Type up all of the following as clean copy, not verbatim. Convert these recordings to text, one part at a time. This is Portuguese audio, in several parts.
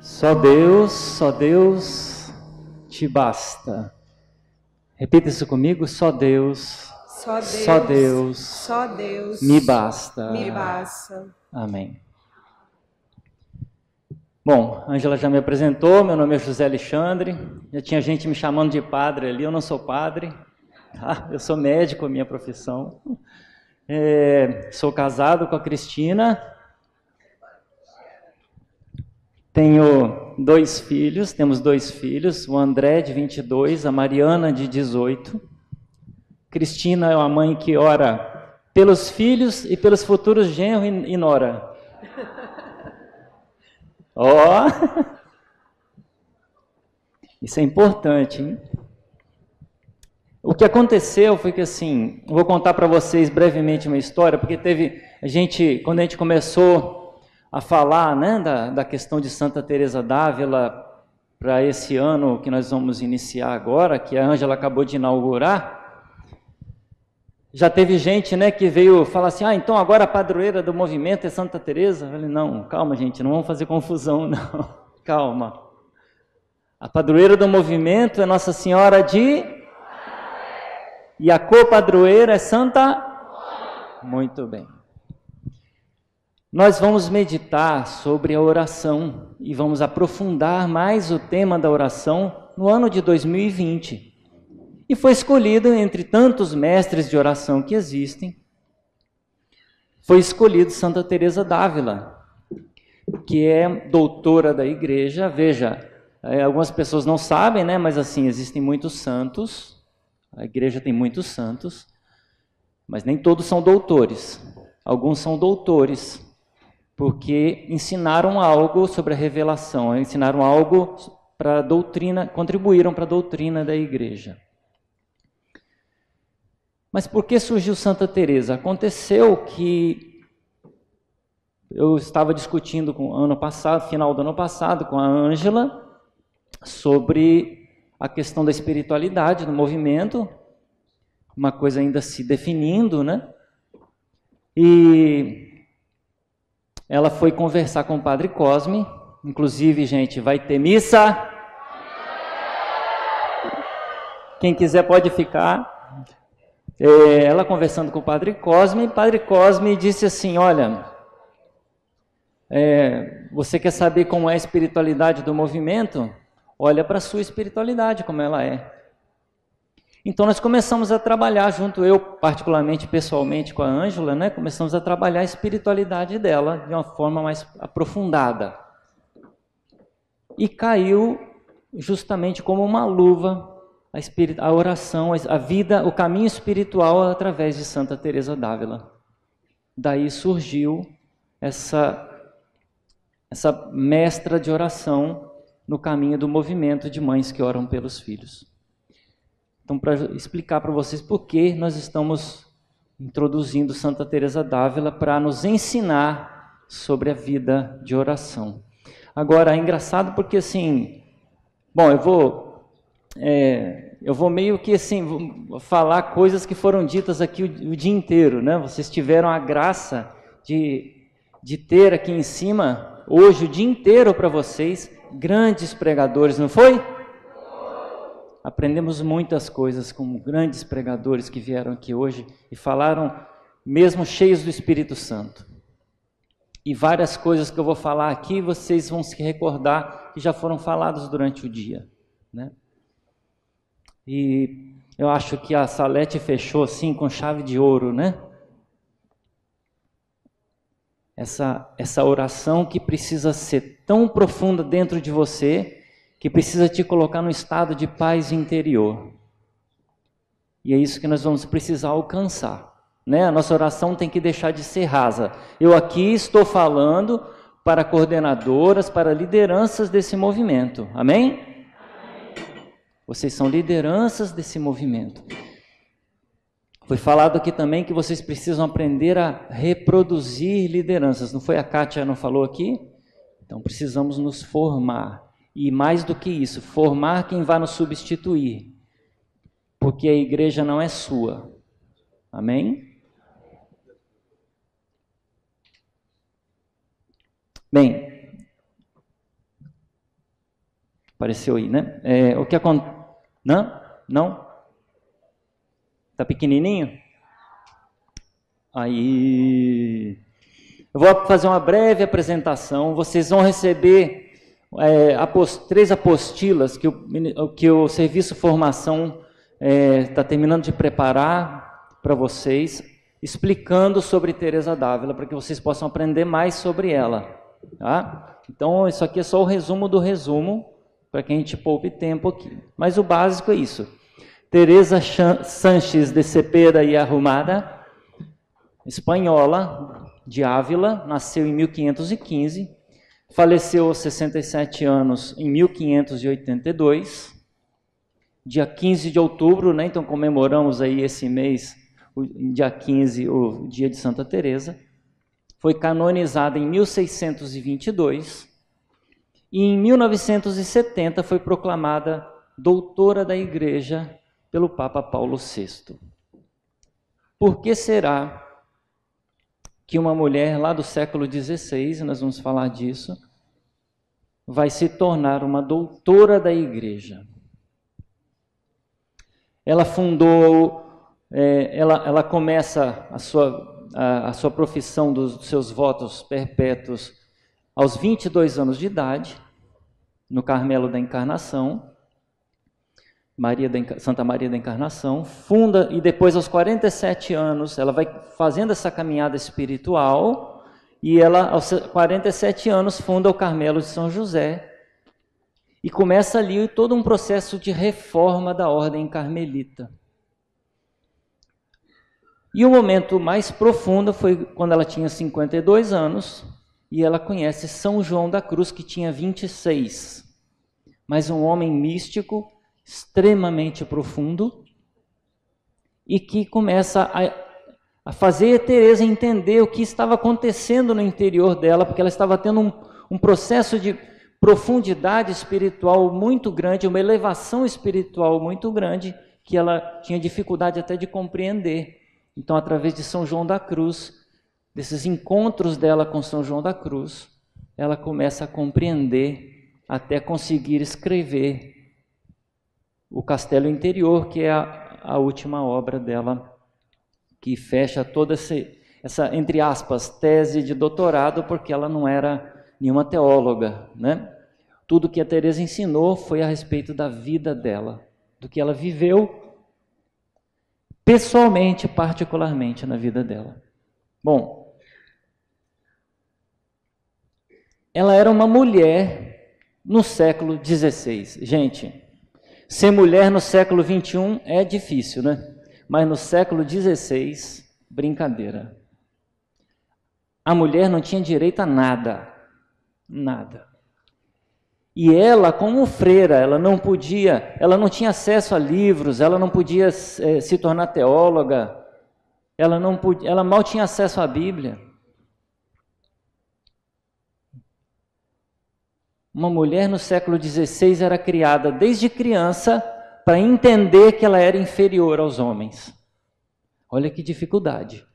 Só Deus te basta. Repita isso comigo, só Deus me basta. Amém. Bom, a Ângela já me apresentou, meu nome é José Alexandre, já tinha gente me chamando de padre ali, eu não sou padre, tá? Eu sou médico, a minha profissão. Sou casado com a Cristina, temos dois filhos, o André de 22, a Mariana de 18. Cristina é uma mãe que ora pelos filhos e pelos futuros genro e nora. Ó! Isso é importante, hein? O que aconteceu foi que, assim, vou contar para vocês brevemente uma história, porque quando a gente começou a falar, né, da questão de Santa Teresa d'Ávila para esse ano que nós vamos iniciar agora, que a Ângela acabou de inaugurar, já teve gente, né, que veio falar assim, então agora a padroeira do movimento é Santa Teresa? Eu falei, não, calma gente, não vamos fazer confusão, não, calma. A padroeira do movimento é Nossa Senhora de... E a copadroeira é Santa... Muito bem. Nós vamos meditar sobre a oração e vamos aprofundar mais o tema da oração no ano de 2020. E foi escolhido, entre tantos mestres de oração que existem, foi escolhido Santa Teresa d'Ávila, que é doutora da igreja. Veja, algumas pessoas não sabem, né? Mas assim, existem muitos santos, a igreja tem muitos santos, mas nem todos são doutores. Alguns são doutores, porque ensinaram algo sobre a revelação, ensinaram algo para a doutrina, contribuíram para a doutrina da igreja. Mas por que surgiu Santa Teresa? Aconteceu que eu estava discutindo final do ano passado, com a Ângela, sobre a questão da espiritualidade no movimento, uma coisa ainda se definindo, né? E ela foi conversar com o Padre Cosme, inclusive, gente, vai ter missa. Quem quiser pode ficar. Ela conversando com o Padre Cosme disse assim, olha, você quer saber como é a espiritualidade do movimento? Olha para a sua espiritualidade, como ela é. Então nós começamos a trabalhar junto, eu particularmente, pessoalmente com a Ângela, né? Começamos a trabalhar a espiritualidade dela de uma forma mais aprofundada. E caiu justamente como uma luva a oração, a vida, o caminho espiritual através de Santa Teresa d'Ávila. Daí surgiu essa mestra de oração no caminho do movimento de mães que oram pelos filhos. Então, para explicar para vocês por que nós estamos introduzindo Santa Teresa d'Ávila para nos ensinar sobre a vida de oração. Agora, é engraçado porque, assim, bom, eu vou meio que, assim, falar coisas que foram ditas aqui o dia inteiro, né? Vocês tiveram a graça de ter aqui em cima, hoje, o dia inteiro para vocês, grandes pregadores, não foi? Aprendemos muitas coisas com grandes pregadores que vieram aqui hoje e falaram, mesmo cheios do Espírito Santo. E várias coisas que eu vou falar aqui, vocês vão se recordar que já foram faladas durante o dia, né? E eu acho que a Salete fechou assim com chave de ouro, né? Essa oração que precisa ser tão profunda dentro de você, que precisa te colocar num estado de paz interior. E é isso que nós vamos precisar alcançar, né? A nossa oração tem que deixar de ser rasa. Eu aqui estou falando para coordenadoras, para lideranças desse movimento. Amém? Vocês são lideranças desse movimento. Foi falado aqui também que vocês precisam aprender a reproduzir lideranças. Não foi a Kátia não falou aqui? Então precisamos nos formar. E mais do que isso, formar quem vai nos substituir. Porque a igreja não é sua. Amém? Bem, Apareceu aí, né? O que acontece... Não? Não? Tá pequenininho? Aí... Eu vou fazer uma breve apresentação. Vocês vão receber 3 apostilas que o Serviço Formação está terminando de preparar para vocês, explicando sobre Teresa d'Ávila, para que vocês possam aprender mais sobre ela. Tá? Então, isso aqui é só o resumo do resumo, para que a gente poupe tempo aqui. Mas o básico é isso. Teresa Sánchez de Cepeda y Ahumada, espanhola, de Ávila, nasceu em 1515, faleceu aos 67 anos em 1582, dia 15 de outubro, né? Então comemoramos aí esse mês, dia 15, o dia de Santa Teresa. Foi canonizada em 1622 e em 1970 foi proclamada doutora da Igreja pelo Papa Paulo VI. Por que será que uma mulher lá do século XVI, nós vamos falar disso, vai se tornar uma doutora da Igreja? Ela fundou, ela começa a sua profissão dos seus votos perpétuos aos 22 anos de idade, no Carmelo da Encarnação, Santa Maria da Encarnação, funda, e depois aos 47 anos, ela vai fazendo essa caminhada espiritual, e ela aos 47 anos funda o Carmelo de São José, e começa ali todo um processo de reforma da ordem carmelita. E o momento mais profundo foi quando ela tinha 52 anos, e ela conhece São João da Cruz, que tinha 26, mas um homem místico, extremamente profundo, e que começa a fazer Teresa entender o que estava acontecendo no interior dela, porque ela estava tendo um processo de profundidade espiritual muito grande, uma elevação espiritual muito grande, que ela tinha dificuldade até de compreender. Então, através de São João da Cruz, desses encontros dela com São João da Cruz, ela começa a compreender até conseguir escrever o Castelo Interior, que é a última obra dela, que fecha toda essa, entre aspas, tese de doutorado, porque ela não era nenhuma teóloga, né? Tudo que a Teresa ensinou foi a respeito da vida dela, do que ela viveu pessoalmente, particularmente na vida dela. Bom, ela era uma mulher no século XVI. Gente, ser mulher no século XXI é difícil, né? Mas no século XVI, brincadeira. A mulher não tinha direito a nada. Nada. E ela, como freira, ela não tinha acesso a livros, ela não podia se tornar teóloga, ela mal tinha acesso à Bíblia. Uma mulher no século XVI era criada desde criança para entender que ela era inferior aos homens. Olha que dificuldade.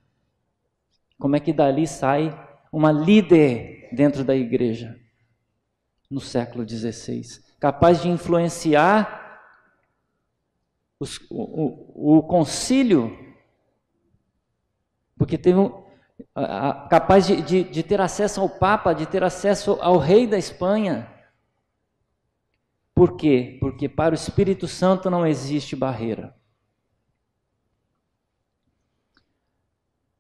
Como é que dali sai uma líder dentro da igreja no século XVI, capaz de influenciar o concílio, porque capaz de ter acesso ao Papa, de ter acesso ao rei da Espanha. Por quê? Porque para o Espírito Santo não existe barreira.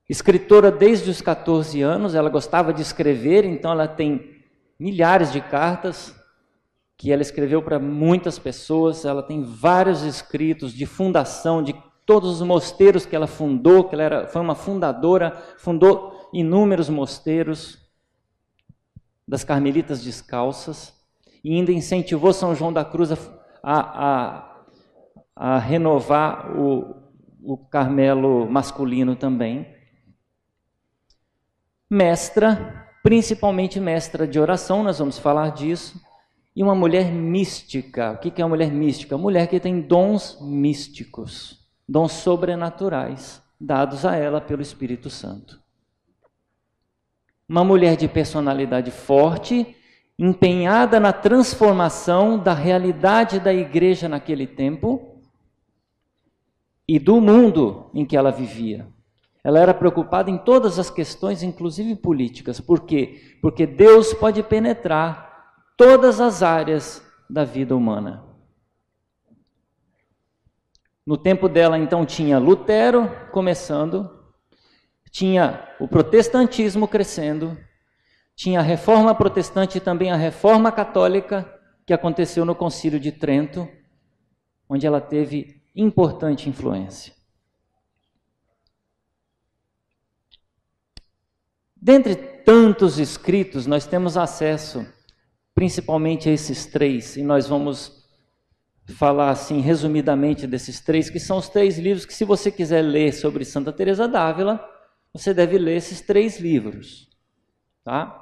Escritora desde os 14 anos, ela gostava de escrever, então ela tem milhares de cartas que ela escreveu para muitas pessoas, ela tem vários escritos de fundação de todos os mosteiros que ela fundou, que ela foi uma fundadora, fundou inúmeros mosteiros das Carmelitas Descalças, e ainda incentivou São João da Cruz a renovar o Carmelo masculino também. Mestra, principalmente mestra de oração, nós vamos falar disso, e uma mulher mística. O que é uma mulher mística? Mulher que tem dons místicos, dons sobrenaturais, dados a ela pelo Espírito Santo. Uma mulher de personalidade forte, empenhada na transformação da realidade da igreja naquele tempo e do mundo em que ela vivia. Ela era preocupada em todas as questões, inclusive políticas. Por quê? Porque Deus pode penetrar todas as áreas da vida humana. No tempo dela, então, tinha Lutero começando, tinha o protestantismo crescendo, tinha a reforma protestante e também a reforma católica, que aconteceu no Concílio de Trento, onde ela teve importante influência. Dentre tantos escritos, nós temos acesso principalmente a esses três, e nós vamos falar assim resumidamente desses três, que são os três livros que, se você quiser ler sobre Santa Teresa d'Ávila, você deve ler esses três livros, tá?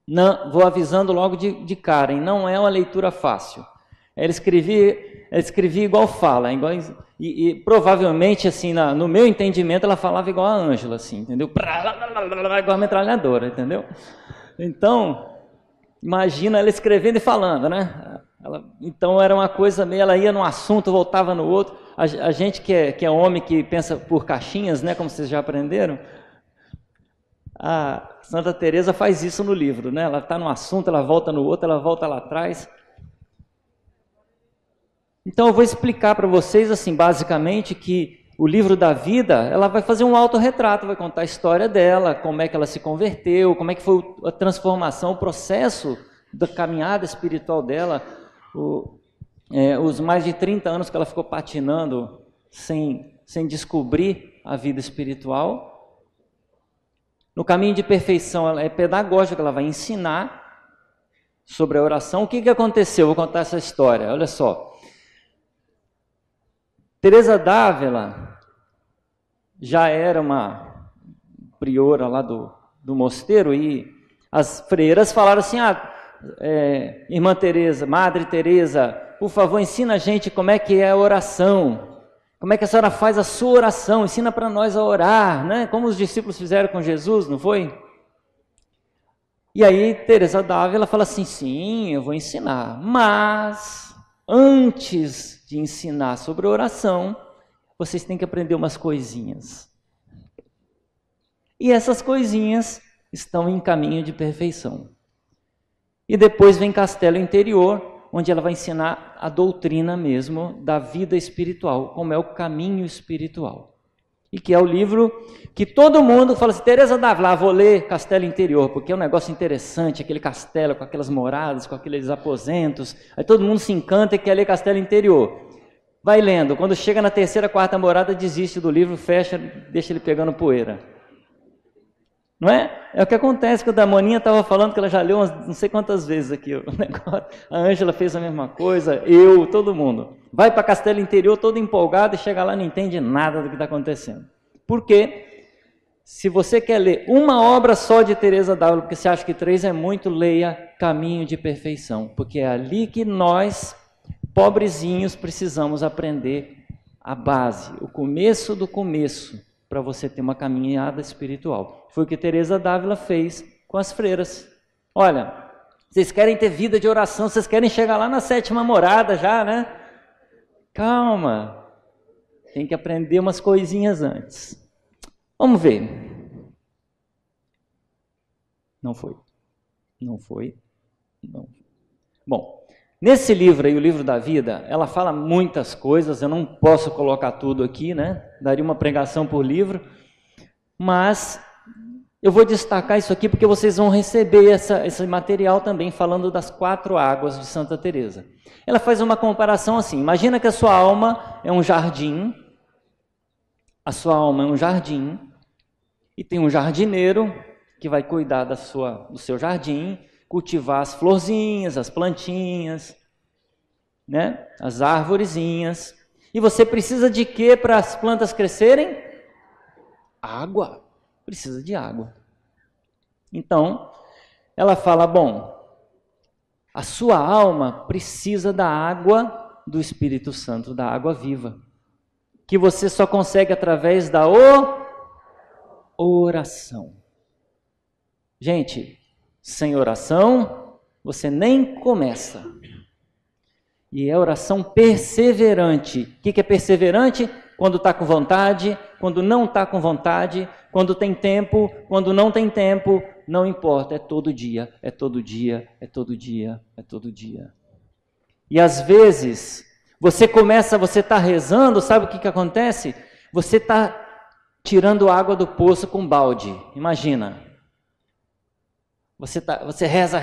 Não, vou avisando logo de cara, hein? Não é uma leitura fácil. Ela escrevia igual fala, igual, e provavelmente, assim, no meu entendimento, ela falava igual a Ângela, assim, entendeu? Igual a metralhadora, entendeu? Então, imagina ela escrevendo e falando, né? Então era uma coisa meio, ela ia num assunto, voltava no outro. A gente que é homem, que pensa por caixinhas, né, como vocês já aprenderam, a Santa Teresa faz isso no livro, né? Ela está num assunto, ela volta no outro, ela volta lá atrás. Então eu vou explicar para vocês, assim, basicamente, que o livro da vida, ela vai fazer um autorretrato, vai contar a história dela, como é que ela se converteu, como é que foi a transformação, o processo da caminhada espiritual dela, os mais de 30 anos que ela ficou patinando sem descobrir a vida espiritual. No caminho de perfeição, ela é pedagógica, ela vai ensinar sobre a oração. O que aconteceu? Vou contar essa história, olha só. Teresa d'Ávila já era uma priora lá do mosteiro, e as freiras falaram assim: irmã Teresa, Madre Teresa, por favor, ensina a gente como é que é a oração, como é que a senhora faz a sua oração, ensina para nós a orar, né? Como os discípulos fizeram com Jesus, não foi? E aí Teresa d'Ávila fala assim: sim, eu vou ensinar, mas antes de ensinar sobre oração, vocês têm que aprender umas coisinhas. E essas coisinhas estão em caminho de perfeição. E depois vem Castelo Interior, onde ela vai ensinar a doutrina mesmo da vida espiritual, como é o caminho espiritual. E que é o livro que todo mundo fala assim: Teresa d'Ávila, vou ler Castelo Interior, porque é um negócio interessante, aquele castelo com aquelas moradas, com aqueles aposentos. Aí todo mundo se encanta e quer ler Castelo Interior. Vai lendo, quando chega na terceira, quarta morada, desiste do livro, fecha, deixa ele pegando poeira. Não é? É o que acontece, quando a Moninha estava falando, que ela já leu umas, não sei quantas vezes aqui o negócio. A Ângela fez a mesma coisa, todo mundo. Vai para Castelo Interior todo empolgado e chega lá e não entende nada do que está acontecendo. Por quê? Se você quer ler uma obra só de Teresa d'Ávila, porque você acha que 3 é muito, leia Caminho de Perfeição, porque é ali que nós, pobrezinhos, precisamos aprender a base, o começo do começo, para você ter uma caminhada espiritual. Foi o que Teresa d'Ávila fez com as freiras. Olha, vocês querem ter vida de oração, vocês querem chegar lá na 7ª morada já, né? Calma, tem que aprender umas coisinhas antes. Vamos ver. Não foi. Bom, nesse livro aí, o Livro da Vida, ela fala muitas coisas, eu não posso colocar tudo aqui, né? Daria uma pregação por livro, mas eu vou destacar isso aqui porque vocês vão receber esse material também, falando das 4 águas de Santa Teresa. Ela faz uma comparação assim: imagina que a sua alma é um jardim, e tem um jardineiro que vai cuidar do seu jardim, cultivar as florzinhas, as plantinhas, né? As arvorezinhas. E você precisa de quê para as plantas crescerem? Água. Precisa de água. Então, ela fala: bom, a sua alma precisa da água do Espírito Santo, da água viva, que você só consegue através da oração. Gente, sem oração você nem começa. E é oração perseverante. O que é perseverante? Quando está com vontade, quando não está com vontade, quando tem tempo, quando não tem tempo, não importa, é todo dia, é todo dia, é todo dia, é todo dia. E às vezes, você está rezando, sabe o que acontece? Você está tirando água do poço com balde, imagina. Você reza,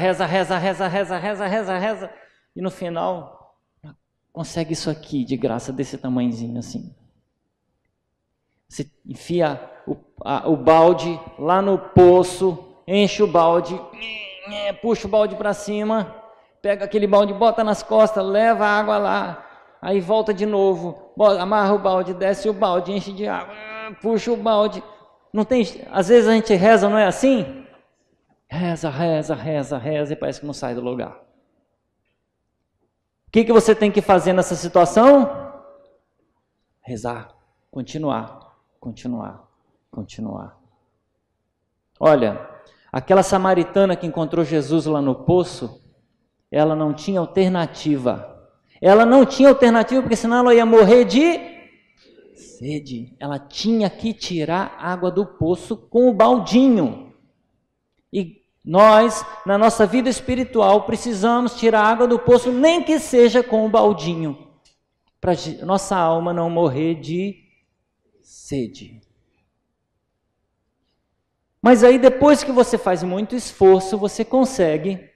e no final, consegue isso aqui de graça, desse tamanhozinho assim. Você enfia o balde lá no poço, enche o balde, puxa o balde para cima, pega aquele balde, bota nas costas, leva a água lá, aí volta de novo, amarra o balde, desce o balde, enche de água, puxa o balde. Não tem, às vezes a gente reza, não é assim? Reza e parece que não sai do lugar. O que você tem que fazer nessa situação? Rezar, continuar. Olha, aquela samaritana que encontrou Jesus lá no poço, ela não tinha alternativa. Ela não tinha alternativa porque senão ela ia morrer de sede. Ela tinha que tirar água do poço com o baldinho. E nós, na nossa vida espiritual, precisamos tirar água do poço, nem que seja com o baldinho, para nossa alma não morrer de sede. Mas aí depois que você faz muito esforço, você consegue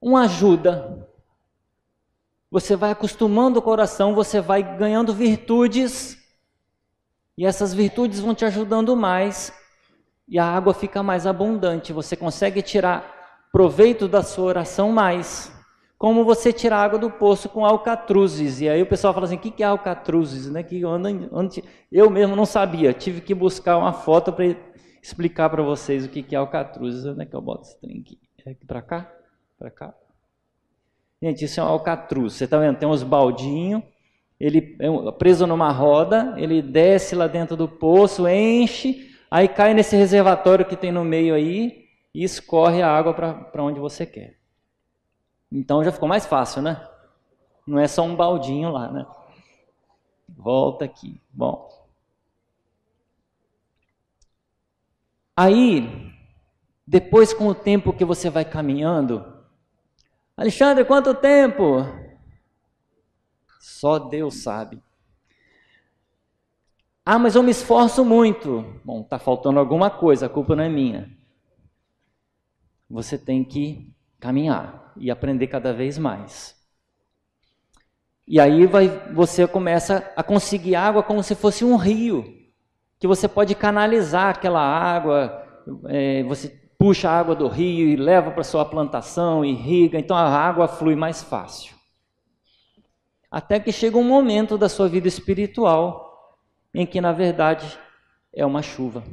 uma ajuda. Você vai acostumando o coração, você vai ganhando virtudes, e essas virtudes vão te ajudando mais, e a água fica mais abundante. Você consegue tirar proveito da sua oração mais. Como você tira a água do poço com alcatruzes. E aí o pessoal fala assim, o que é alcatruzes? Né? Eu mesmo não sabia, tive que buscar uma foto para explicar para vocês o que é alcatruzes. Onde é que eu boto esse trem aqui? É aqui para cá? Para cá? Gente, isso é um alcatruz. Você está vendo? Tem uns baldinhos, ele é preso numa roda, ele desce lá dentro do poço, enche, aí cai nesse reservatório que tem no meio aí e escorre a água para onde você quer. Então já ficou mais fácil, né? Não é só um baldinho lá, né? Volta aqui. Bom. Aí, depois com o tempo que você vai caminhando, Alexandre, quanto tempo? Só Deus sabe. Ah, mas eu me esforço muito. Bom, está faltando alguma coisa, a culpa não é minha. Você tem que caminhar e aprender cada vez mais. E aí você começa a conseguir água como se fosse um rio, que você pode canalizar aquela água, você puxa a água do rio e leva para sua plantação, irriga, então a água flui mais fácil. Até que chega um momento da sua vida espiritual, em que na verdade é uma chuva.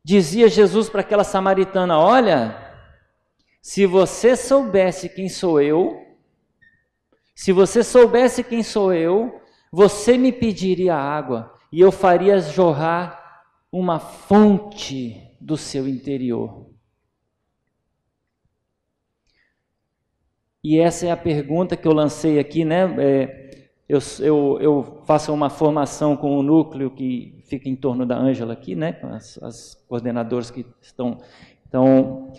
Dizia Jesus para aquela samaritana, olha, se você soubesse quem sou eu, você me pediria água e eu faria jorrar uma fonte do seu interior. E essa é a pergunta que eu lancei aqui, né? Eu faço uma formação com o núcleo que fica em torno da Ângela aqui, né? As coordenadoras que estão... Então,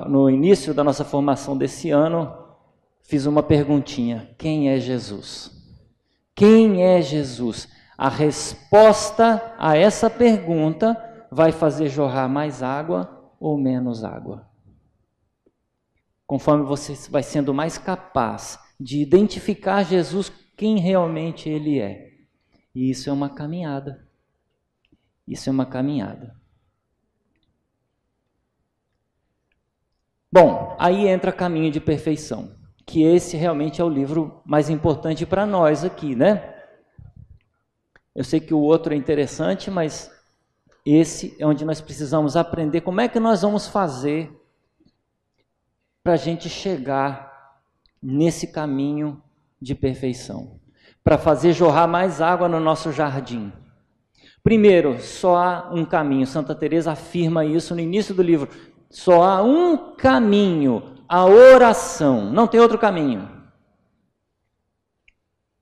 no início da nossa formação desse ano, fiz uma perguntinha: quem é Jesus? Quem é Jesus? A resposta a essa pergunta vai fazer jorrar mais água ou menos água. Conforme você vai sendo mais capaz de identificar Jesus, quem realmente Ele é. E isso é uma caminhada. Isso é uma caminhada. Bom, aí entra Caminho de Perfeição, que esse realmente é o livro mais importante para nós aqui, né? Eu sei que o outro é interessante, mas esse é onde nós precisamos aprender como é que nós vamos fazer para a gente chegar nesse caminho de perfeição, para fazer jorrar mais água no nosso jardim. Primeiro, só há um caminho. Santa Teresa afirma isso no início do livro. Só há um caminho, a oração. Não tem outro caminho.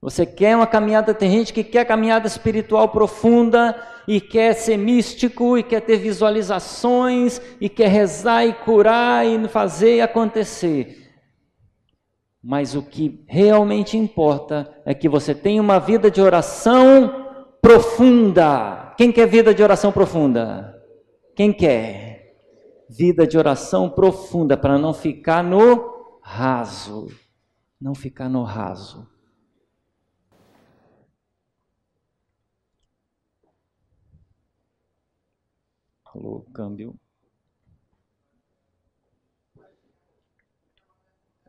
Você quer uma caminhada, tem gente que quer caminhada espiritual profunda e quer ser místico e quer ter visualizações e quer rezar e curar e fazer e acontecer. Mas o que realmente importa é que você tenha uma vida de oração profunda. Quem quer vida de oração profunda? Quem quer? Vida de oração profunda, para não ficar no raso. Não ficar no raso. Alô, câmbio.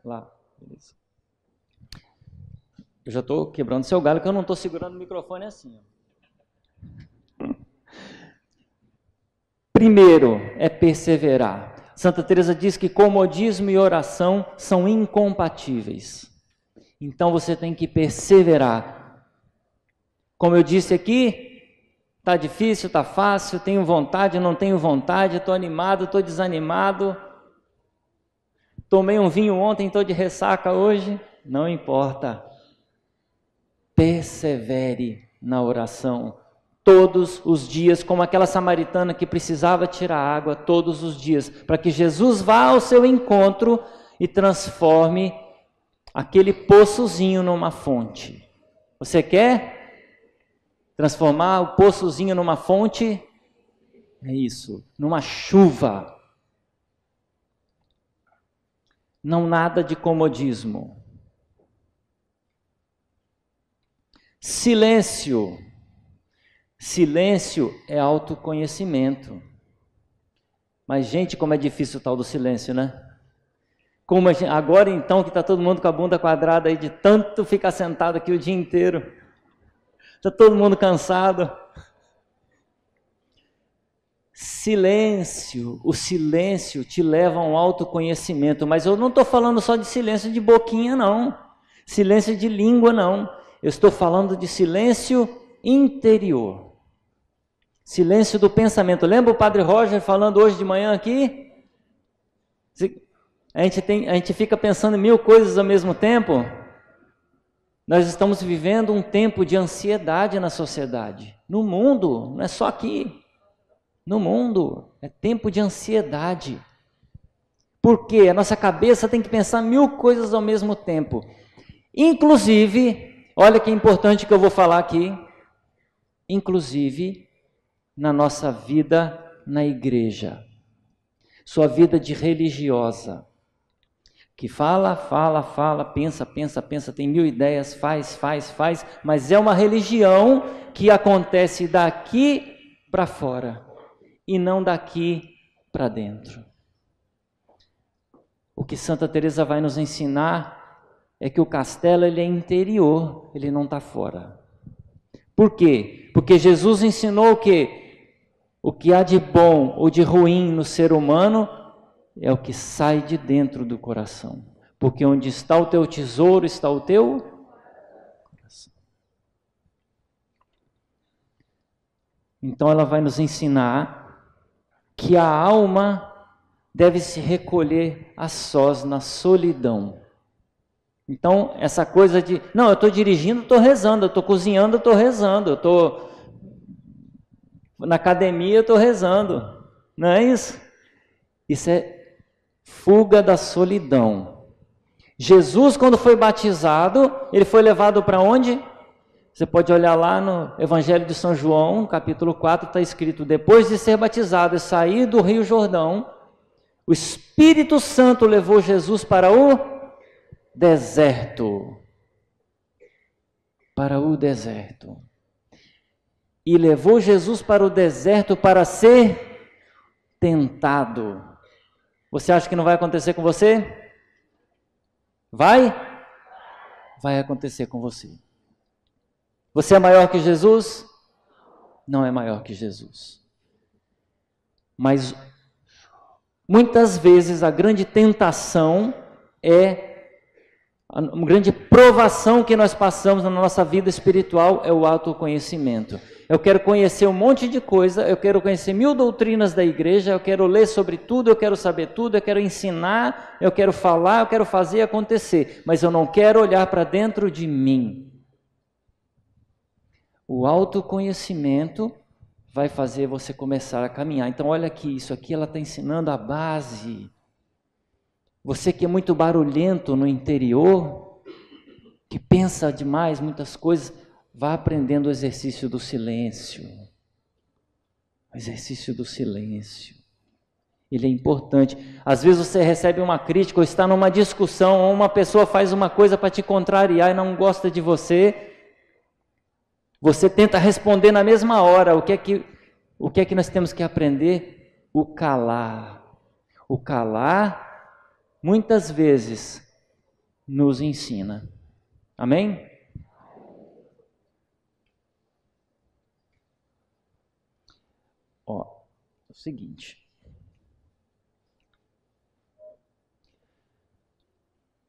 Lá, beleza. Eu já estou quebrando seu galho, que eu não estou segurando o microfone assim. Primeiro é perseverar. Santa Teresa diz que comodismo e oração são incompatíveis. Então você tem que perseverar. Como eu disse aqui, está difícil, está fácil, tenho vontade, não tenho vontade, estou animado, estou desanimado. Tomei um vinho ontem, estou de ressaca hoje. Não importa. Persevere na oração todos os dias, como aquela samaritana que precisava tirar água todos os dias, para que Jesus vá ao seu encontro e transforme aquele poçozinho numa fonte. Você quer transformar o poçozinho numa fonte? É isso, numa chuva. Não nada de comodismo. Silêncio. Silêncio é autoconhecimento. Mas, gente, como é difícil o tal do silêncio, né? Agora, então, que está todo mundo com a bunda quadrada aí de tanto ficar sentado aqui o dia inteiro. Está todo mundo cansado. Silêncio. O silêncio te leva a um autoconhecimento. Mas eu não estou falando só de silêncio de boquinha, não. Silêncio de língua, não. Eu estou falando de silêncio interior. Silêncio do pensamento. Lembra o Padre Roger falando hoje de manhã aqui? A gente fica pensando em 1000 coisas ao mesmo tempo. Nós estamos vivendo um tempo de ansiedade na sociedade. No mundo, não é só aqui. No mundo, é tempo de ansiedade. Por quê? A nossa cabeça tem que pensar 1000 coisas ao mesmo tempo. Inclusive, olha que importante que eu vou falar aqui. Inclusive, na nossa vida na igreja. Sua vida de religiosa. Que fala, pensa, tem 1000 ideias, faz, mas é uma religião que acontece daqui para fora e não daqui para dentro. O que Santa Teresa vai nos ensinar é que o castelo ele é interior, ele não está fora. Por quê? Porque Jesus ensinou o quê? O que há de bom ou de ruim no ser humano é o que sai de dentro do coração. Porque onde está o teu tesouro, está o teu coração. Então ela vai nos ensinar que a alma deve se recolher a sós, na solidão. Então, essa coisa de, não, eu estou dirigindo, estou rezando, eu estou cozinhando, estou rezando, eu estou na academia, eu estou rezando. Não é isso? Isso é fuga da solidão. Jesus, quando foi batizado, ele foi levado para onde? Você pode olhar lá no Evangelho de São João, capítulo 4, está escrito, depois de ser batizado e sair do Rio Jordão, o Espírito Santo levou Jesus para o deserto. Para o deserto. E levou Jesus para o deserto para ser tentado. Você acha que não vai acontecer com você? Vai? Vai acontecer com você. Você é maior que Jesus? Não é maior que Jesus. Mas muitas vezes a grande tentação é uma grande provação que nós passamos na nossa vida espiritual é o autoconhecimento. Eu quero conhecer um monte de coisa, eu quero conhecer 1000 doutrinas da igreja, eu quero ler sobre tudo, eu quero saber tudo, eu quero ensinar, eu quero falar, eu quero fazer acontecer, mas eu não quero olhar para dentro de mim. O autoconhecimento vai fazer você começar a caminhar. Então olha aqui, isso aqui ela está ensinando a base. Você que é muito barulhento no interior, que pensa demais muitas coisas, vá aprendendo o exercício do silêncio. O exercício do silêncio. Ele é importante. Às vezes você recebe uma crítica ou está numa discussão, ou uma pessoa faz uma coisa para te contrariar e não gosta de você. Você tenta responder na mesma hora. O que é que nós temos que aprender? O calar. O calar, muitas vezes, nos ensina. Amém? Ó, é o seguinte.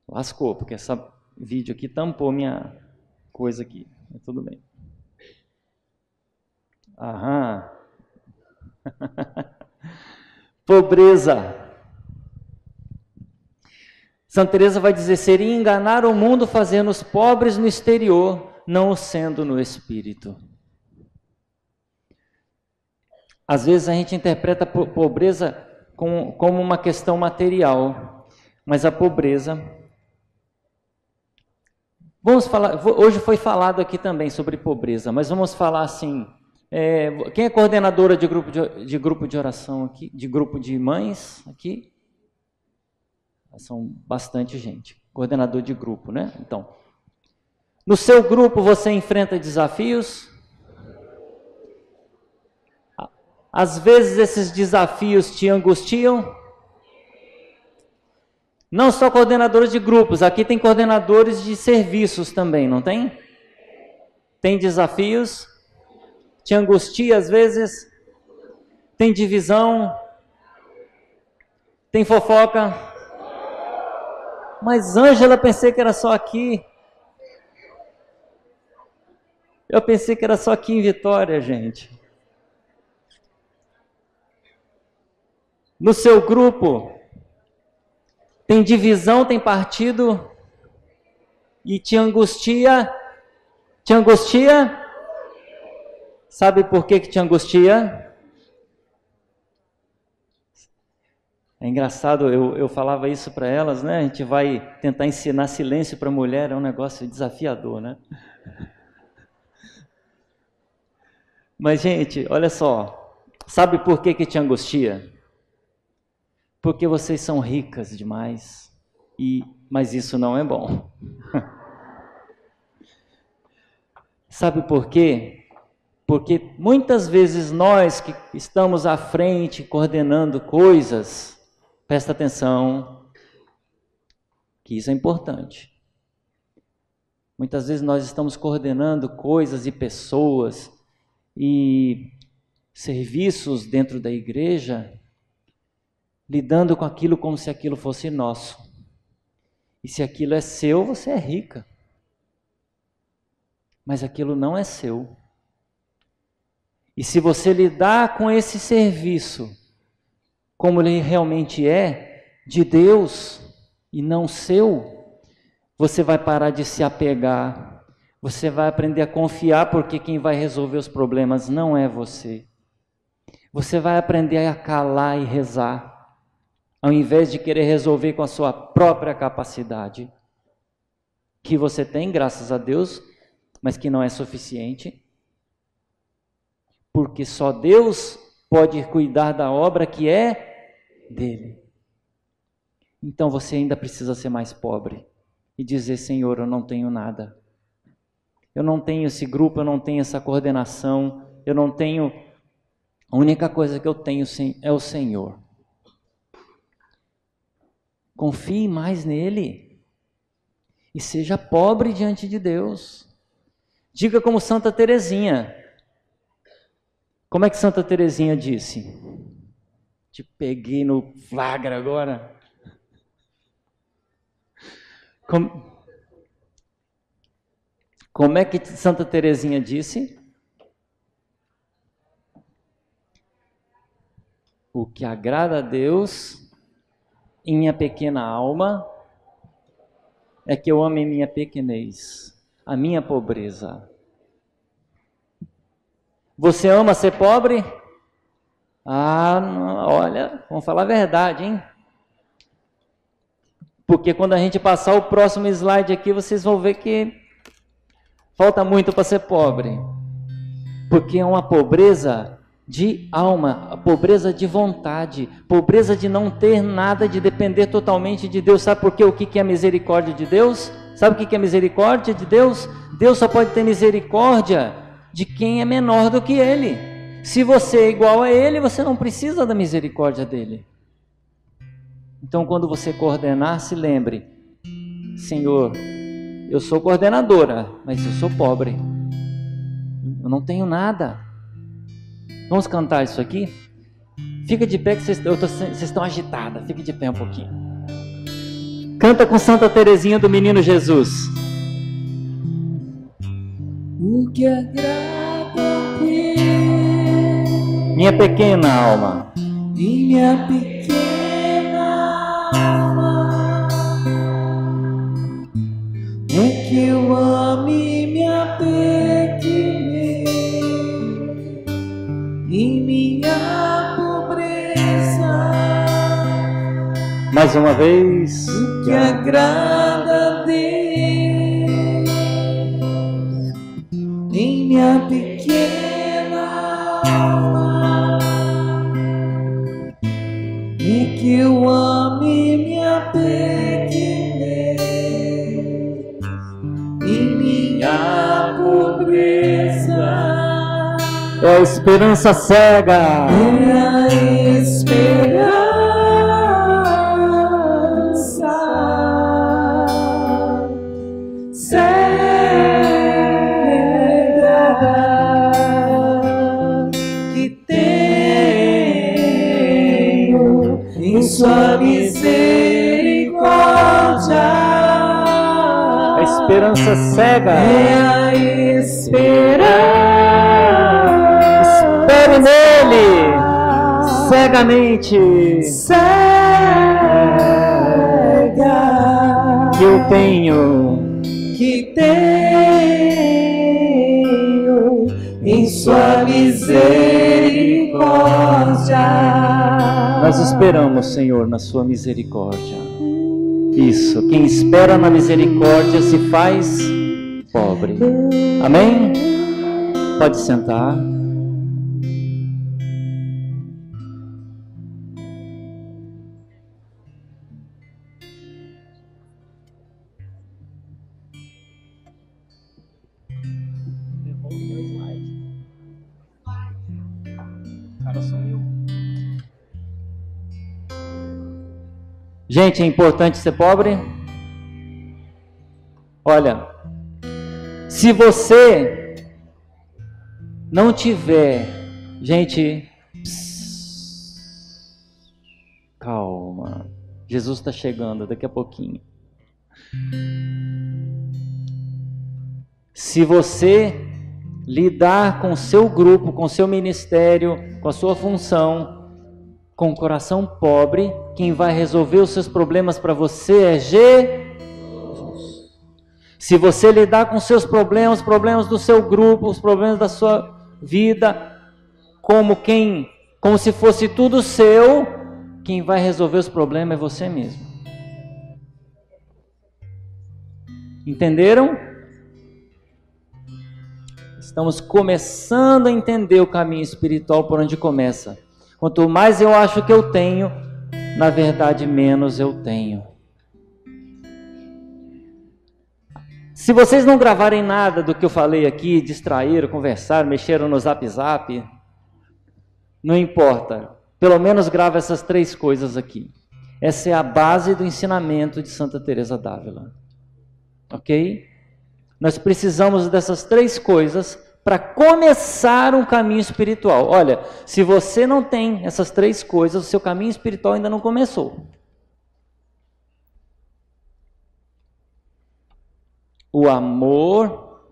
Lascou, porque esse vídeo aqui tampou minha coisa aqui. Mas tudo bem. Aham. Pobreza. Santa Teresa vai dizer: seria enganar o mundo fazendo-os pobres no exterior, não o sendo no espírito. Às vezes a gente interpreta a pobreza como uma questão material, mas a pobreza... Vamos falar, hoje foi falado aqui também sobre pobreza, mas vamos falar assim... quem é coordenadora de grupo de oração aqui? De grupo de mães aqui? São bastante gente. Coordenador de grupo, né? Então, no seu grupo você enfrenta desafios? Às vezes esses desafios te angustiam? Não só coordenadores de grupos, aqui tem coordenadores de serviços também, não tem? Tem desafios? Te angustia às vezes? Tem divisão? Tem fofoca? Mas Ângela, pensei que era só aqui. Eu pensei que era só aqui em Vitória, gente. No seu grupo, tem divisão, tem partido e te angustia? Te angustia? Sabe por que te angustia? É engraçado, eu falava isso para elas, né? A gente vai tentar ensinar silêncio para a mulher, é um negócio desafiador, né? Mas, gente, olha só, sabe por que te angustia? Porque vocês são ricas demais, mas isso não é bom. Sabe por quê? Porque muitas vezes nós que estamos à frente, coordenando coisas, presta atenção, que isso é importante. Muitas vezes nós estamos coordenando coisas e pessoas e serviços dentro da igreja, lidando com aquilo como se aquilo fosse nosso. E se aquilo é seu, você é rica. Mas aquilo não é seu. E se você lidar com esse serviço como ele realmente é, de Deus e não seu, você vai parar de se apegar, você vai aprender a confiar, porque quem vai resolver os problemas não é você. Você vai aprender a calar e rezar, ao invés de querer resolver com a sua própria capacidade, que você tem, graças a Deus, mas que não é suficiente, porque só Deus pode cuidar da obra que é dele. Então você ainda precisa ser mais pobre e dizer: Senhor, eu não tenho nada. Eu não tenho esse grupo, eu não tenho essa coordenação, eu não tenho... A única coisa que eu tenho é o Senhor. Confie mais nele e seja pobre diante de Deus. Diga como Santa Teresinha. Como é que Santa Teresinha disse? Te peguei no flagra agora. Como é que Santa Teresinha disse? O que agrada a Deus em minha pequena alma é que eu ame minha pequenez, a minha pobreza. Você ama ser pobre? Ah, não, olha, vamos falar a verdade, hein? Porque quando a gente passar o próximo slide aqui, vocês vão ver que falta muito para ser pobre. Porque é uma pobreza de alma, a pobreza de vontade, pobreza de não ter nada, de depender totalmente de Deus. Sabe por quê? O que é a misericórdia de Deus? Sabe o que é a misericórdia de Deus? Deus só pode ter misericórdia de quem é menor do que Ele. Se você é igual a Ele, você não precisa da misericórdia dEle. Então, quando você coordenar, se lembre: Senhor, eu sou coordenadora, mas eu sou pobre. Eu não tenho nada. Vamos cantar isso aqui? Fica de pé que vocês estão agitadas. Fique de pé um pouquinho. Canta com Santa Teresinha do Menino Jesus. O que agrada a Deus, Minha pequena alma, em minha pequena alma, é que eu ame minha pequenez, em minha pobreza. mais uma vez. O que agrada a Deus em minha pequena alma é que eu ame minha pequenez, em minha pobreza. É a esperança cega. É a esperança que tenho em sua misericórdia. A esperança cega. É a esperança. Espere nele cegamente. Cega Que eu tenho. Que tenho em sua misericórdia. Nós esperamos, Senhor, na sua misericórdia. Isso, quem espera na misericórdia se faz pobre. Amém? Pode sentar. Gente, é importante ser pobre? Olha, se você não tiver, gente, calma, Jesus está chegando daqui a pouquinho. Se você lidar com o seu grupo, com o seu ministério, com a sua função, com o coração pobre, quem vai resolver os seus problemas para você é Jesus. Se você lidar com os seus problemas, os problemas do seu grupo, os problemas da sua vida, como se fosse tudo seu, quem vai resolver os problemas é você mesmo. Entenderam? Estamos começando a entender o caminho espiritual por onde começa. Quanto mais eu acho que eu tenho, na verdade, menos eu tenho. Se vocês não gravarem nada do que eu falei aqui, distraíram, conversaram, mexeram no Zap Zap, não importa. Pelo menos grava essas 3 coisas aqui. Essa é a base do ensinamento de Santa Teresa d'Ávila. Ok? Nós precisamos dessas 3 coisas para começar um caminho espiritual. Olha, se você não tem essas 3 coisas, o seu caminho espiritual ainda não começou. O amor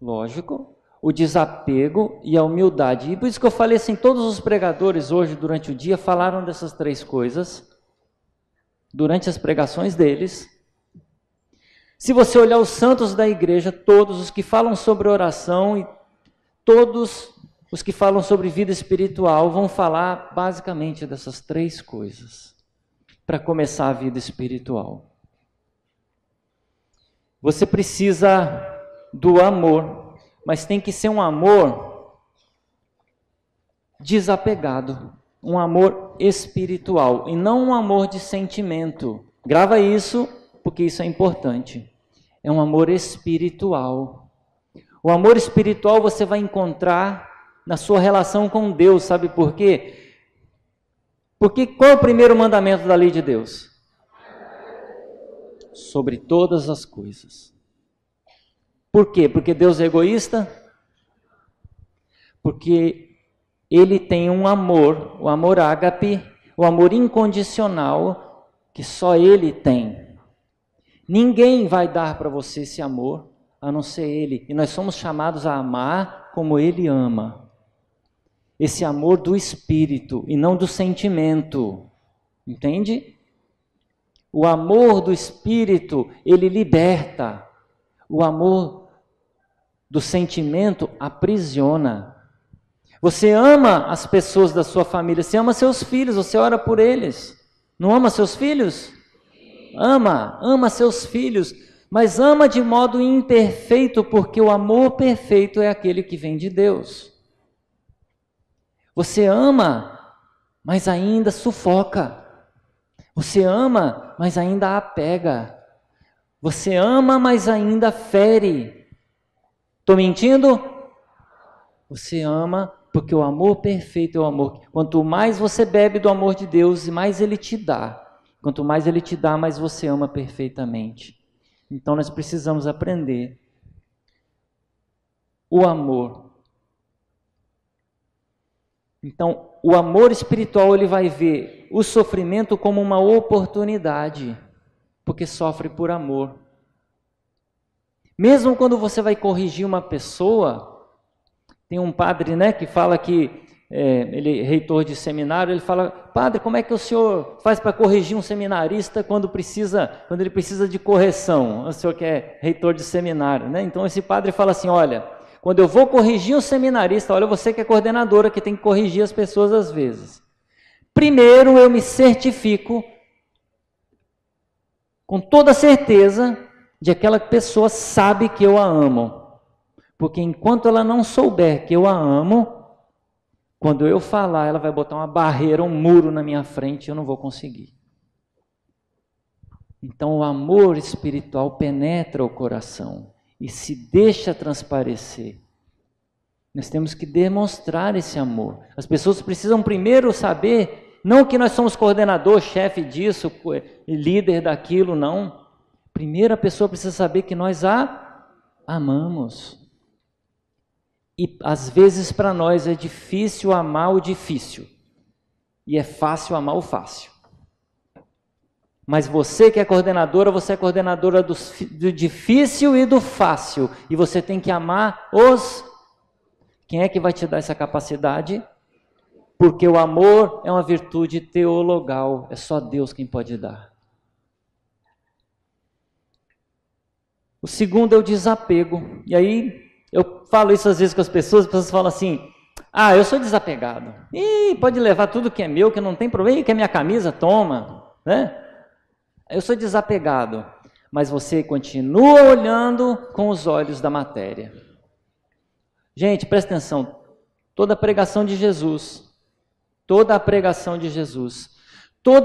lógico, o desapego e a humildade. E por isso que eu falei assim, todos os pregadores hoje, durante o dia, falaram dessas 3 coisas, durante as pregações deles. Se você olhar os santos da igreja, todos os que falam sobre oração e todos os que falam sobre vida espiritual vão falar basicamente dessas 3 coisas, para começar a vida espiritual. Você precisa do amor, mas tem que ser um amor desapegado, um amor espiritual e não um amor de sentimento. Grava isso, porque isso é importante. É um amor espiritual. O amor espiritual você vai encontrar na sua relação com Deus, sabe por quê? Porque qual é o primeiro mandamento da lei de Deus? Sobre todas as coisas. Por quê? Porque Deus é egoísta? Porque Ele tem um amor, o amor ágape, o amor incondicional, que só Ele tem. Ninguém vai dar para você esse amor, a não ser Ele. E nós somos chamados a amar como Ele ama. Esse amor do Espírito e não do sentimento. Entende? O amor do Espírito, ele liberta. O amor do sentimento aprisiona. Você ama as pessoas da sua família, você ama seus filhos, você ora por eles. Não ama seus filhos? Ama seus filhos, mas ama de modo imperfeito, porque o amor perfeito é aquele que vem de Deus. Você ama, mas ainda sufoca. Você ama, mas ainda apega. Você ama, mas ainda fere. Estou mentindo? Você ama porque o amor perfeito é o amor. Quanto mais você bebe do amor de Deus, mais Ele te dá. Quanto mais Ele te dá, mais você ama perfeitamente. Então nós precisamos aprender o amor. Então, o amor espiritual, ele vai ver o sofrimento como uma oportunidade, porque sofre por amor. Mesmo quando você vai corrigir uma pessoa, tem um padre, né, que fala que, ele é reitor de seminário, ele fala, padre, como é que o senhor faz para corrigir um seminarista quando ele precisa de correção? O senhor que é reitor de seminário, né? Então esse padre fala assim, olha, quando eu vou corrigir um seminarista, olha, você que é coordenadora, que tem que corrigir as pessoas às vezes. Primeiro eu me certifico, com toda certeza, de que aquela pessoa sabe que eu a amo. Porque enquanto ela não souber que eu a amo, quando eu falar, ela vai botar uma barreira, um muro na minha frente e eu não vou conseguir. Então o amor espiritual penetra o coração e se deixa transparecer. Nós temos que demonstrar esse amor. As pessoas precisam primeiro saber, não que nós somos coordenador, chefe disso, líder daquilo, não. Primeiro a pessoa precisa saber que nós a amamos. E às vezes para nós é difícil amar o difícil. E é fácil amar o fácil. Mas você que é coordenadora, você é coordenadora do difícil e do fácil. E você tem que amar os... Quem é que vai te dar essa capacidade? Porque o amor é uma virtude teologal. É só Deus quem pode dar. O segundo é o desapego. E aí, eu falo isso às vezes com as pessoas falam assim, eu sou desapegado. Ih, pode levar tudo que é meu, que não tem problema. Ih, que é minha camisa, toma. Né? Eu sou desapegado, mas você continua olhando com os olhos da matéria. Gente, presta atenção, toda a pregação de Jesus, toda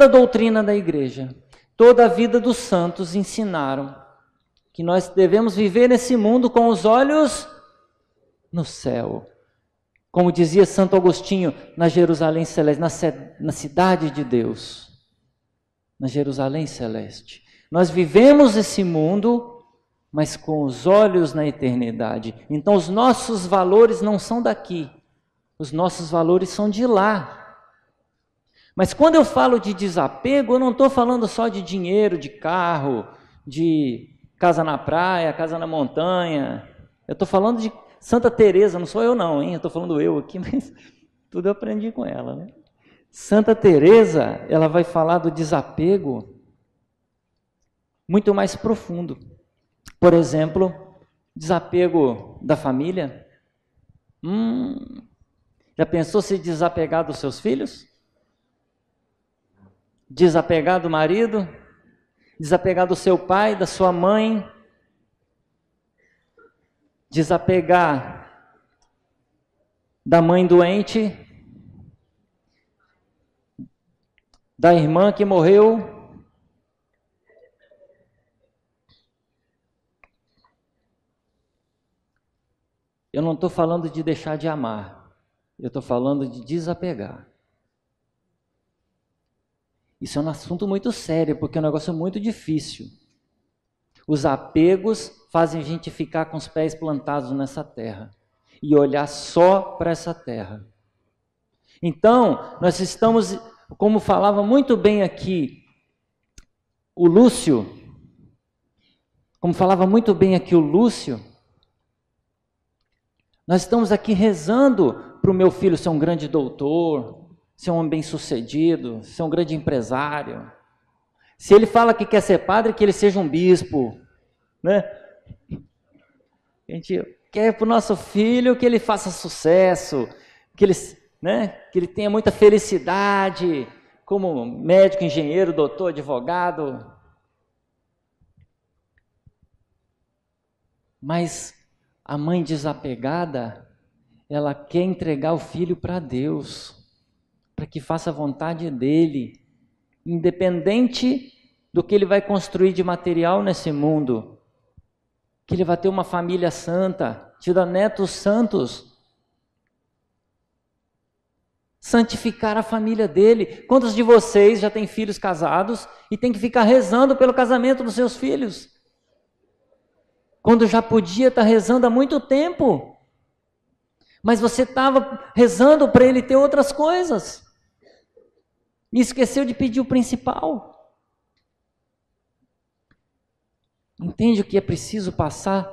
a doutrina da igreja, toda a vida dos santos ensinaram que nós devemos viver nesse mundo com os olhos no céu. Como dizia Santo Agostinho, na Jerusalém Celeste, na cidade de Deus. Na Jerusalém Celeste. Nós vivemos esse mundo, mas com os olhos na eternidade. Então os nossos valores não são daqui, os nossos valores são de lá. Mas quando eu falo de desapego, eu não estou falando só de dinheiro, de carro, de casa na praia, casa na montanha. Eu estou falando de Santa Teresa, não sou eu não, hein? Eu estou falando eu aqui, mas tudo eu aprendi com ela, né? Santa Teresa, ela vai falar do desapego muito mais profundo. Por exemplo, desapego da família. Já pensou se desapegar dos seus filhos? Desapegar do marido? Desapegar do seu pai, da sua mãe? Desapegar da mãe doente? Da irmã que morreu? Eu não estou falando de deixar de amar, eu estou falando de desapegar. Isso é um assunto muito sério, porque é um negócio muito difícil. Os apegos fazem a gente ficar com os pés plantados nessa terra e olhar só para essa terra. Então, nós estamos, como falava muito bem aqui o Lúcio, nós estamos aqui rezando para o meu filho ser um grande doutor, ser um homem bem-sucedido, ser um grande empresário. Se ele fala que quer ser padre, que ele seja um bispo, né? A gente quer para o nosso filho que ele faça sucesso, que ele tenha muita felicidade, como médico, engenheiro, doutor, advogado. Mas a mãe desapegada, ela quer entregar o filho para Deus, para que faça a vontade dele, independente do que ele vai construir de material nesse mundo, que ele vai ter uma família santa, te dar netos santos, santificar a família dele. Quantos de vocês já têm filhos casados e tem que ficar rezando pelo casamento dos seus filhos? Quando já podia estar rezando há muito tempo, mas você estava rezando para ele ter outras coisas, e esqueceu de pedir o principal. Entende o que é preciso passar?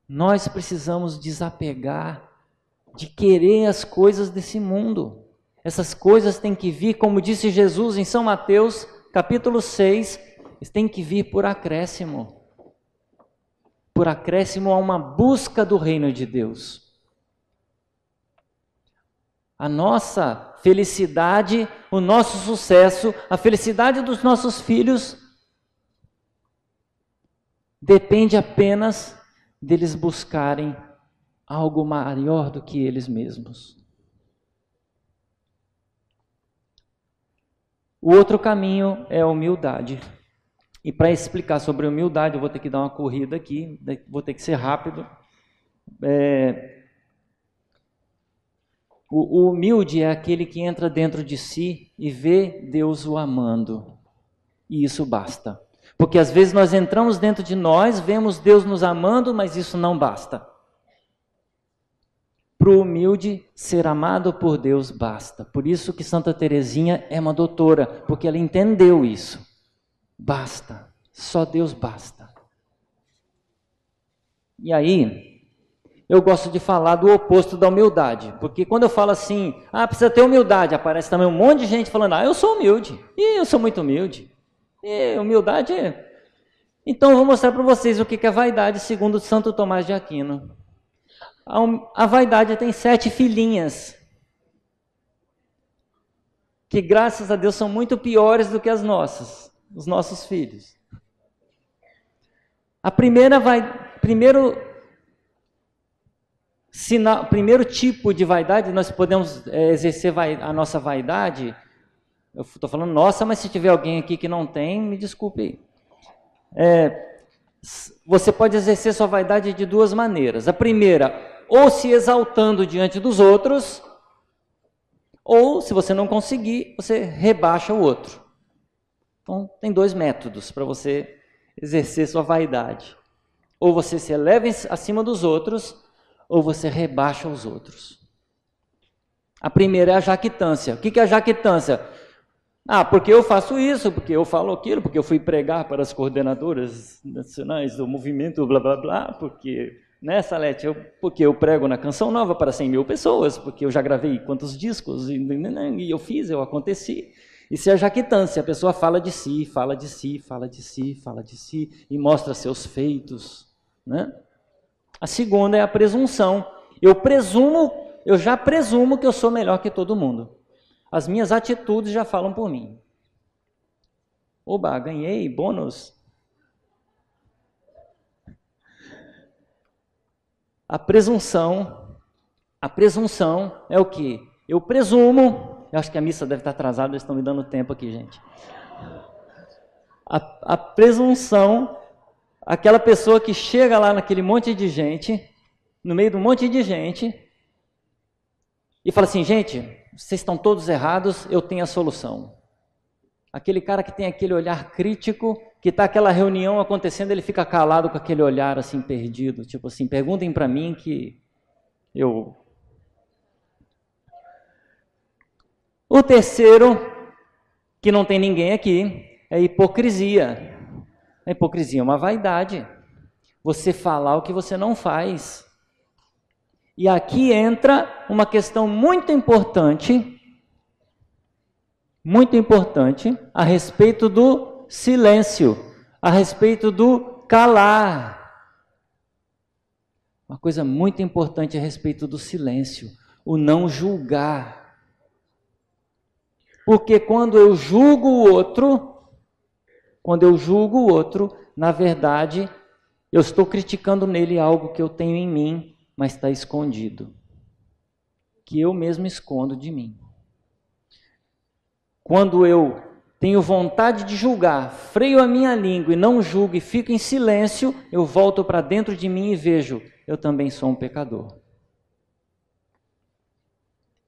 Nós precisamos desapegar de querer as coisas desse mundo. Essas coisas têm que vir, como disse Jesus em São Mateus, capítulo 6, têm que vir por acréscimo. Por acréscimo a uma busca do reino de Deus. A nossa felicidade, o nosso sucesso, a felicidade dos nossos filhos depende apenas deles buscarem algo maior do que eles mesmos. O outro caminho é a humildade. E para explicar sobre humildade, eu vou ter que dar uma corrida aqui, vou ter que ser rápido. O humilde é aquele que entra dentro de si e vê Deus o amando. E isso basta. Porque às vezes nós entramos dentro de nós, vemos Deus nos amando, mas isso não basta. Para o humilde, ser amado por Deus basta. Por isso que Santa Teresinha é uma doutora, porque ela entendeu isso. Basta, só Deus basta. E aí, eu gosto de falar do oposto da humildade, porque quando eu falo assim, precisa ter humildade, aparece também um monte de gente falando, eu sou humilde, e eu sou muito humilde, e humildade Então eu vou mostrar para vocês o que é vaidade segundo Santo Tomás de Aquino. A vaidade tem 7 filhinhas, que graças a Deus são muito piores do que as nossas. Os nossos filhos. Primeiro tipo de vaidade, nós podemos exercer a nossa vaidade. Eu estou falando nossa, mas se tiver alguém aqui que não tem, me desculpe. Você pode exercer sua vaidade de 2 maneiras. A primeira, ou se exaltando diante dos outros, ou se você não conseguir, você rebaixa o outro. Então, tem 2 métodos para você exercer sua vaidade. Ou você se eleva acima dos outros, ou você rebaixa os outros. A primeira é a jactância. O que é a jactância? Porque eu faço isso, porque eu falo aquilo, porque eu fui pregar para as coordenadoras nacionais do movimento, blá, blá, blá, porque Né, Salete? Porque eu prego na Canção Nova para 100 mil pessoas, porque eu já gravei quantos discos, e eu fiz, eu aconteci. Isso é a jactância, a pessoa fala de si, fala de si, fala de si, fala de si, e mostra seus feitos. Né? A segunda é a presunção. Eu já presumo que eu sou melhor que todo mundo. As minhas atitudes já falam por mim. Oba, ganhei bônus. A presunção é o quê? Eu presumo, eu acho que a missa deve estar atrasada, eles estão me dando tempo aqui, gente. A presunção, aquela pessoa que chega lá naquele monte de gente, no meio de um monte de gente, e fala assim, gente, vocês estão todos errados, eu tenho a solução. Aquele cara que tem aquele olhar crítico, que está aquela reunião acontecendo, ele fica calado com aquele olhar assim perdido, tipo assim, perguntem para mim que eu... O terceiro, que não tem ninguém aqui, é a hipocrisia. A hipocrisia é uma vaidade. Você falar o que você não faz. E aqui entra uma questão muito importante a respeito do silêncio, a respeito do calar. Uma coisa muito importante a respeito do silêncio, o não julgar. Porque quando eu julgo o outro, na verdade, eu estou criticando nele algo que eu tenho em mim, mas está escondido, que eu mesmo escondo de mim. Quando eu tenho vontade de julgar, freio a minha língua e não julgo e fico em silêncio, eu volto para dentro de mim e vejo, eu também sou um pecador.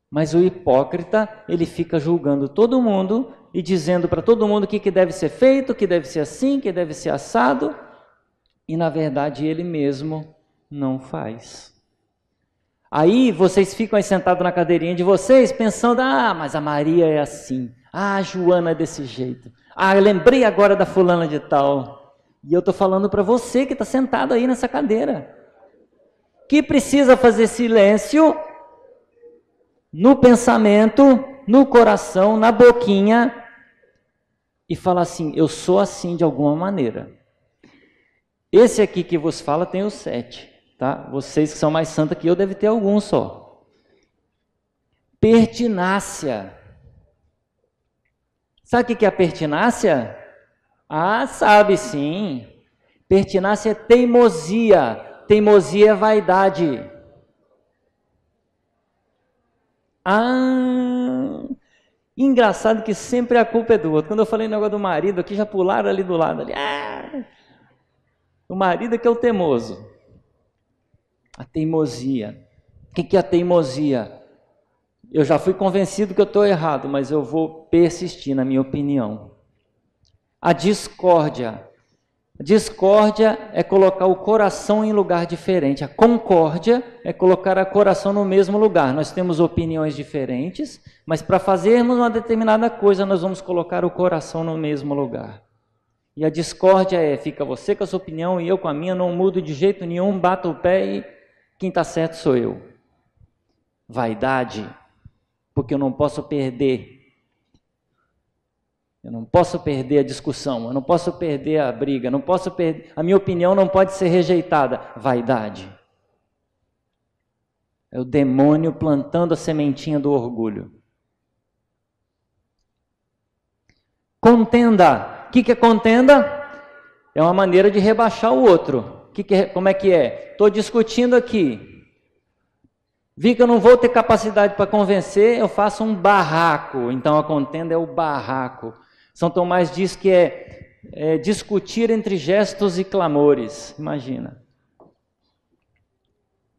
Mas o hipócrita, ele fica julgando todo mundo e dizendo para todo mundo o que deve ser feito, o que deve ser assim, o que deve ser assado, e na verdade ele mesmo não faz. Aí vocês ficam aí sentados na cadeirinha de vocês pensando, mas a Maria é assim, a Joana é desse jeito, eu lembrei agora da fulana de tal. E eu estou falando para você que está sentado aí nessa cadeira, que precisa fazer silêncio no pensamento, no coração, na boquinha, e falar assim, eu sou assim de alguma maneira. Esse aqui que vos fala tem os 7. Tá? Vocês que são mais santos que eu, devem ter algum só. Pertinácia. Sabe o que é a pertinácia? Sabe sim. Pertinácia é teimosia. Teimosia é vaidade. Engraçado que sempre a culpa é do outro. Quando eu falei o negócio do marido aqui, já pularam ali do lado. Ali. O marido é que é o teimoso. A teimosia. O que é a teimosia? Eu já fui convencido que eu estou errado, mas eu vou persistir na minha opinião. A discórdia. A discórdia é colocar o coração em lugar diferente. A concórdia é colocar o coração no mesmo lugar. Nós temos opiniões diferentes, mas para fazermos uma determinada coisa, nós vamos colocar o coração no mesmo lugar. E a discórdia fica você com a sua opinião e eu com a minha, não mudo de jeito nenhum, bato o pé e quem está certo sou eu. Vaidade, porque eu não posso perder. Eu não posso perder a discussão, eu não posso perder a briga, não posso perder, a minha opinião não pode ser rejeitada. Vaidade. É o demônio plantando a sementinha do orgulho. Contenda. O que é contenda? É uma maneira de rebaixar o outro. Como é que é? Estou discutindo aqui. Vi que eu não vou ter capacidade para convencer, eu faço um barraco. Então a contenda é o barraco. São Tomás diz que é discutir entre gestos e clamores. Imagina.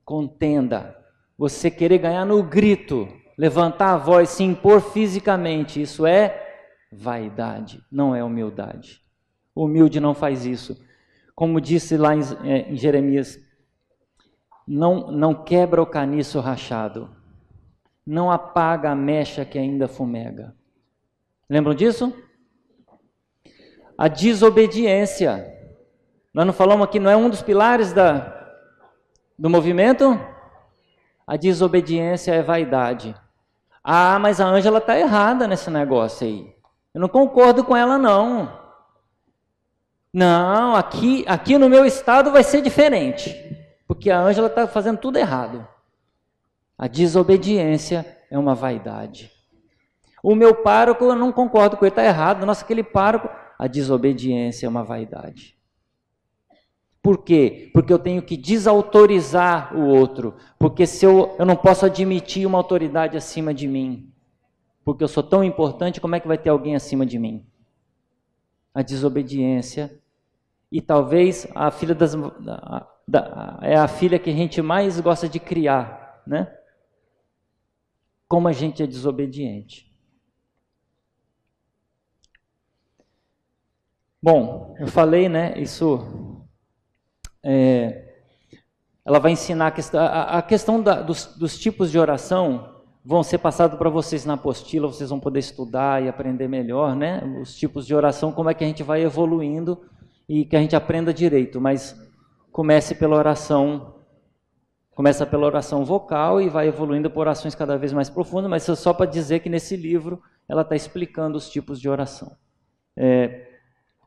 Contenda. Você querer ganhar no grito, levantar a voz, se impor fisicamente. Isso é vaidade, não é humildade. O humilde não faz isso. Como disse lá em Jeremias, não quebra o caniço rachado, não apaga a mecha que ainda fumega. Lembram disso? A desobediência. Nós não falamos aqui, não é um dos pilares do movimento? A desobediência é vaidade. Ah, mas a Ângela está errada nesse negócio aí. Eu não concordo com ela, não. Não, aqui no meu estado vai ser diferente, porque a Ângela está fazendo tudo errado. A desobediência é uma vaidade. O meu pároco, eu não concordo com ele, está errado. Nossa, aquele pároco, a desobediência é uma vaidade. Por quê? Porque eu tenho que desautorizar o outro. Porque se eu não posso admitir uma autoridade acima de mim. Porque eu sou tão importante, como é que vai ter alguém acima de mim? A desobediência. E talvez a filha é a filha que a gente mais gosta de criar, né? Como a gente é desobediente. Bom, eu falei, né? Isso... ela vai ensinar a questão dos tipos de oração, vão ser passados para vocês na apostila, vocês vão poder estudar e aprender melhor, né? Os tipos de oração, como é que a gente vai evoluindo e que a gente aprenda direito, mas começa pela oração vocal e vai evoluindo por orações cada vez mais profundas, mas só para dizer que nesse livro ela está explicando os tipos de oração.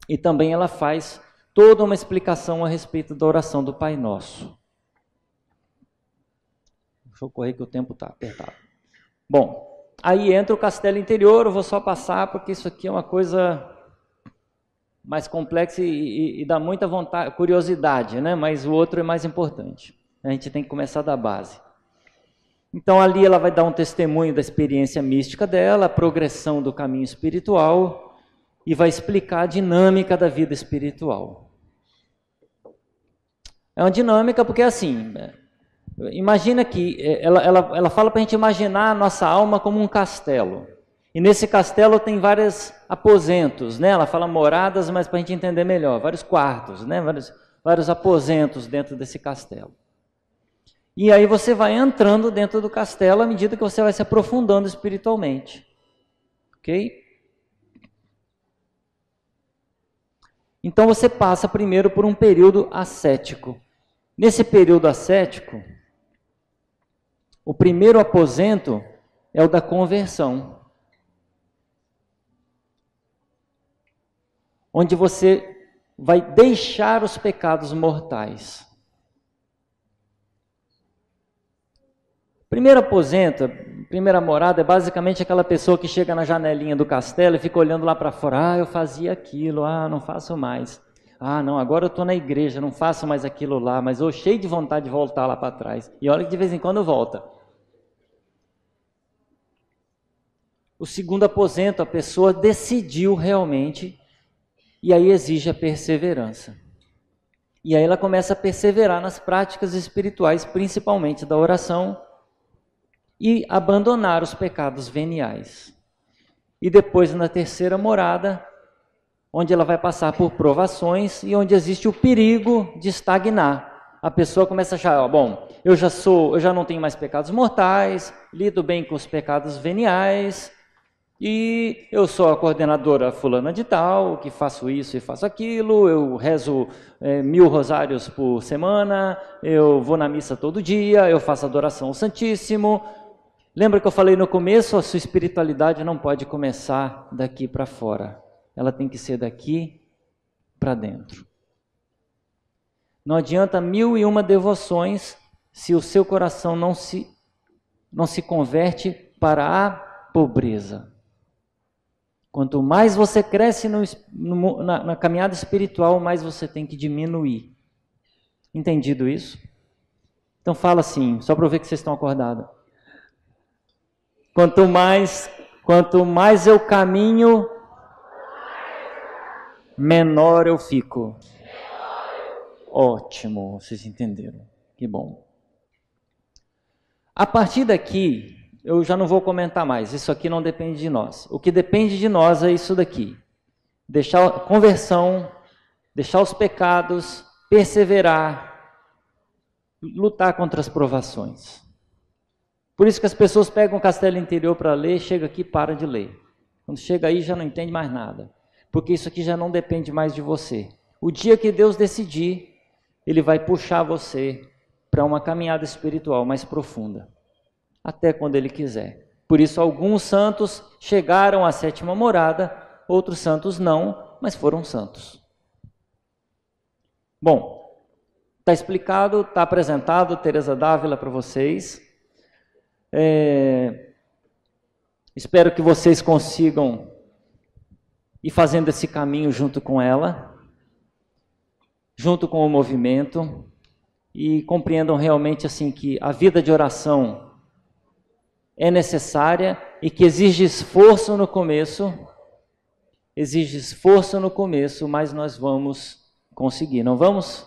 E também ela faz toda uma explicação a respeito da oração do Pai Nosso. Deixa eu correr que o tempo está apertado. Bom, aí entra o castelo interior, eu vou só passar porque isso aqui é uma coisa mais complexa e dá muita vontade, curiosidade, né? Mas o outro é mais importante. A gente tem que começar da base. Então ali ela vai dar um testemunho da experiência mística dela, a progressão do caminho espiritual e vai explicar a dinâmica da vida espiritual. É uma dinâmica porque assim, imagina que ela fala para a gente imaginar a nossa alma como um castelo. E nesse castelo tem vários aposentos, né? Ela fala moradas, mas para a gente entender melhor, vários quartos, né? Vários aposentos dentro desse castelo. E aí você vai entrando dentro do castelo à medida que você vai se aprofundando espiritualmente. Ok? Então você passa primeiro por um período ascético. Nesse período ascético, o primeiro aposento é o da conversão. Onde você vai deixar os pecados mortais. Primeiro aposento, primeira morada, é basicamente aquela pessoa que chega na janelinha do castelo e fica olhando lá para fora. Ah, eu fazia aquilo, não faço mais. Ah, não, agora eu estou na igreja, não faço mais aquilo lá, mas eu cheio de vontade de voltar lá para trás. E olha que de vez em quando volta. O segundo aposento, a pessoa decidiu realmente, e aí exige a perseverança. E aí ela começa a perseverar nas práticas espirituais, principalmente da oração, e abandonar os pecados veniais. E depois, na terceira morada, onde ela vai passar por provações e onde existe o perigo de estagnar. A pessoa começa a achar, bom, eu já não tenho mais pecados mortais, lido bem com os pecados veniais, e eu sou a coordenadora fulana de tal, que faço isso e faço aquilo, eu rezo 1000 rosários por semana, eu vou na missa todo dia, eu faço adoração ao Santíssimo. Lembra que eu falei no começo, a sua espiritualidade não pode começar daqui para fora, ela tem que ser daqui para dentro. Não adianta 1001 devoções se o seu coração não se converte para a pobreza. Quanto mais você cresce na caminhada espiritual, mais você tem que diminuir. Entendido isso? Então fala assim, só para eu ver que vocês estão acordados. Quanto mais eu caminho, menor eu fico. Ótimo, vocês entenderam. Que bom. A partir daqui, eu já não vou comentar mais, isso aqui não depende de nós. O que depende de nós é isso daqui. Deixar a conversão, deixar os pecados, perseverar, lutar contra as provações. Por isso que as pessoas pegam o castelo interior para ler, chega aqui e para de ler. Quando chega aí já não entende mais nada, porque isso aqui já não depende mais de você. O dia que Deus decidir, Ele vai puxar você para uma caminhada espiritual mais profunda, até quando Ele quiser. Por isso, alguns santos chegaram à sétima morada, outros santos não, mas foram santos. Bom, está explicado, está apresentado Teresa d'Ávila para vocês. Espero que vocês consigam ir fazendo esse caminho junto com ela, junto com o movimento, e compreendam realmente assim que a vida de oração é necessária e que exige esforço no começo, mas nós vamos conseguir, não vamos?